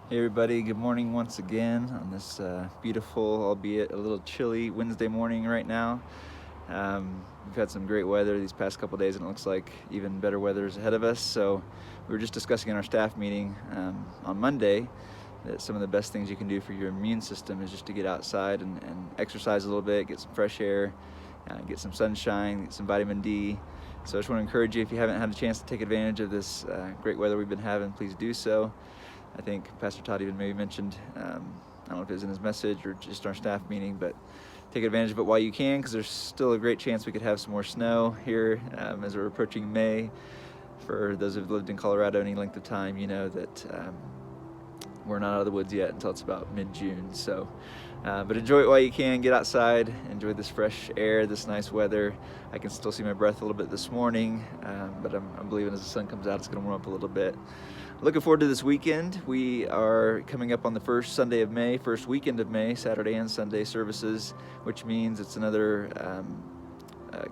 Hey everybody, good morning once again on this beautiful, albeit a little chilly Wednesday morning right now. We've had some great weather these past couple days and it looks like even better weather is ahead of us. So we were just discussing in our staff meeting on Monday that some of the best things you can do for your immune system is just to get outside and exercise a little bit, get some fresh air, get some sunshine, get some vitamin D. So I just want to encourage you, if you haven't had a chance to take advantage of this great weather we've been having, please do so. I think Pastor Todd even maybe mentioned, I don't know if it was in his message or just our staff meeting, but take advantage of it while you can, because there's still a great chance we could have some more snow here as we're approaching May. For those who've lived in Colorado any length of time, you know that we're not out of the woods yet until it's about mid-June. So, but enjoy it while you can. Get outside, enjoy this fresh air, this nice weather. I can still see my breath a little bit this morning, but I'm believing as the sun comes out, it's going to warm up a little bit. Looking forward to this weekend. We are coming up on the first Sunday of May, first weekend of May, Saturday and Sunday services, which means it's another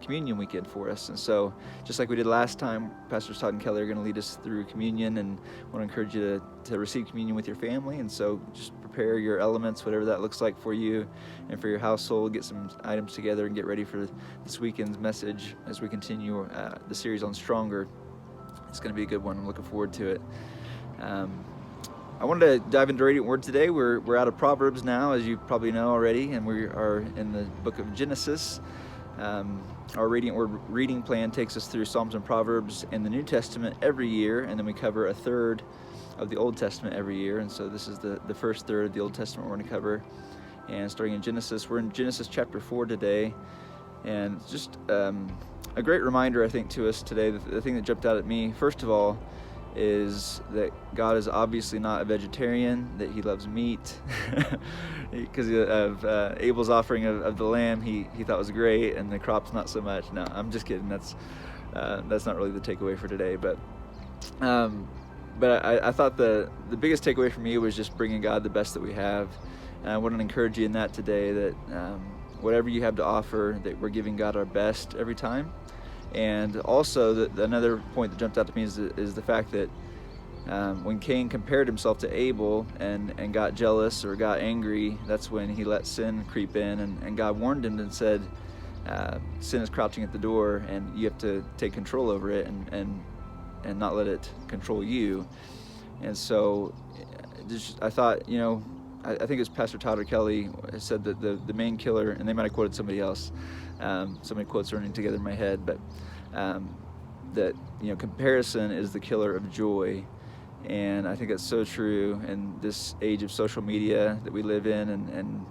communion weekend for us. And so just like we did last time, Pastors Todd and Kelly are going to lead us through communion, and I want to encourage you to receive communion with your family. And so just prepare your elements, whatever that looks like for you and for your household. Get some items together and get ready for this weekend's message as we continue the series on Stronger. It's going to be a good one. I'm looking forward to it. I wanted to dive into Radiant Word today. We're out of Proverbs now, as you probably know already, and we are in the book of Genesis. Our Radiant Word reading plan takes us through Psalms and Proverbs in the New Testament every year, and then we cover a third of the Old Testament every year. And so this is the first third of the Old Testament we're going to cover. And starting in Genesis, we're in Genesis chapter 4 today. And just a great reminder, I think, to us today. The thing that jumped out at me, first of all, is that God is obviously not a vegetarian, that he loves meat. Because of Abel's offering of the lamb, he thought was great, and the crops not so much. No, I'm just kidding. That's not really the takeaway for today. But I thought the biggest takeaway for me was just bringing God the best that we have. And I want to encourage you in that today, that whatever you have to offer, that we're giving God our best every time. And also, another point that jumped out to me is the fact that when Cain compared himself to Abel and got jealous or got angry, that's when he let sin creep in. And God warned him and said, sin is crouching at the door, and you have to take control over it and not let it control you. And so I thought, I think it was Pastor Todd or Kelly said that the main killer, and they might have quoted somebody else, so many quotes running together in my head, but that comparison is the killer of joy. And I think that's so true in this age of social media that we live in, and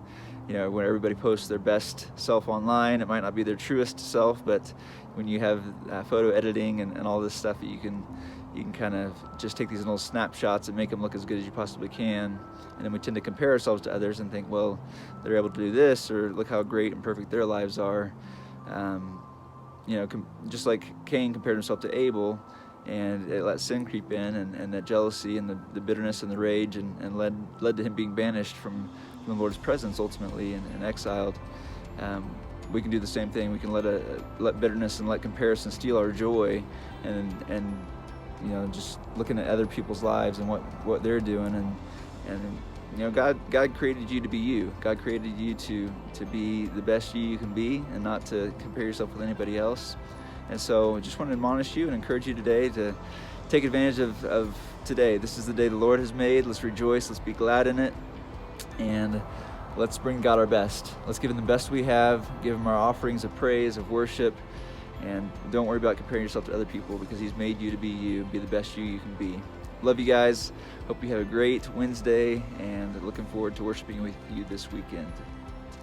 when everybody posts their best self online, it might not be their truest self, but when you have photo editing and all this stuff, that you can kind of just take these little snapshots and make them look as good as you possibly can. And then we tend to compare ourselves to others and think, well, they're able to do this, or look how great and perfect their lives are. Just like Cain compared himself to Abel, and it let sin creep in, and that jealousy and the bitterness and the rage, and led to him being banished from the Lord's presence ultimately and exiled. We can do the same thing. We can let bitterness and let comparison steal our joy, and just looking at other people's lives and what they're doing, and God created you to be you. God created you to be the best you can be, and not to compare yourself with anybody else. And so I just want to admonish you and encourage you today to take advantage of today. This is the day the Lord has made. Let's rejoice. Let's be glad in it. And let's bring God our best. Let's give him the best we have. Give him our offerings of praise, of worship. And don't worry about comparing yourself to other people, because he's made you to be you. Be the best you can be. Love you guys. Hope you have a great Wednesday, and looking forward to worshiping with you this weekend.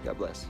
God bless.